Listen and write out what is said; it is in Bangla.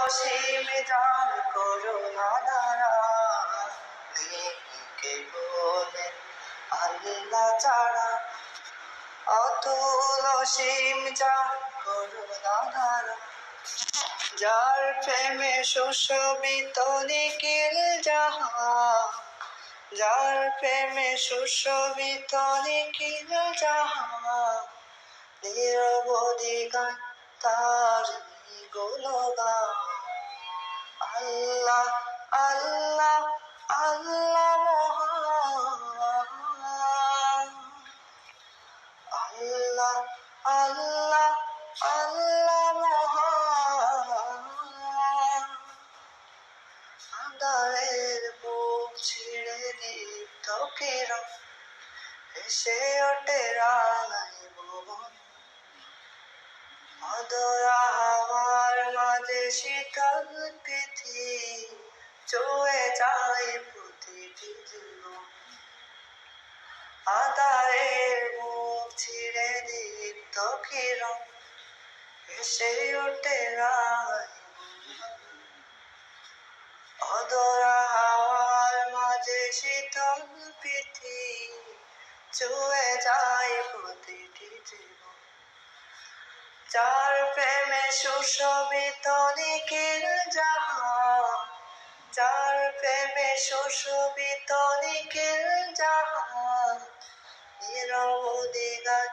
অসীম যার করুণা ধারা, কে বলে আল্লাহ ছাড়া। অতুল অসীম যার করুণা ধারা, যার প্রেমে সুশোভিত নিখিল জাহান, যার প্রেমে সুশোভিত নিখিল জাহান। নিরবধি গান তার গুণগান। আল্লাহ আল্লাহ আল্লাহ মহান, আল্লাহ আল্লাহ আল্লাহ মহান। আঁধারের বুক ছিঁড়ে দীপ্ত কিরণ, এসে ওঠে রাঙায় ভুবন। অদরা হাওয়ার মাঝে শীতল তিথি, ছুঁয়ে যায় প্রতিটি জীবন। আঁধারের বুক ছিঁড়ে দীপ্ত কিরণ, এসে ওঠে রাঙায় ভুবন। অদরা হাওয়ার মাঝে শীতল তিথি, ছুঁয়ে যায় প্রতিটি জীবন। যার প্রেমে সুশোভিত নিখিল জাহান, যার প্রেমে সুশোভিত নিখিল জাহান। নিরবধি গান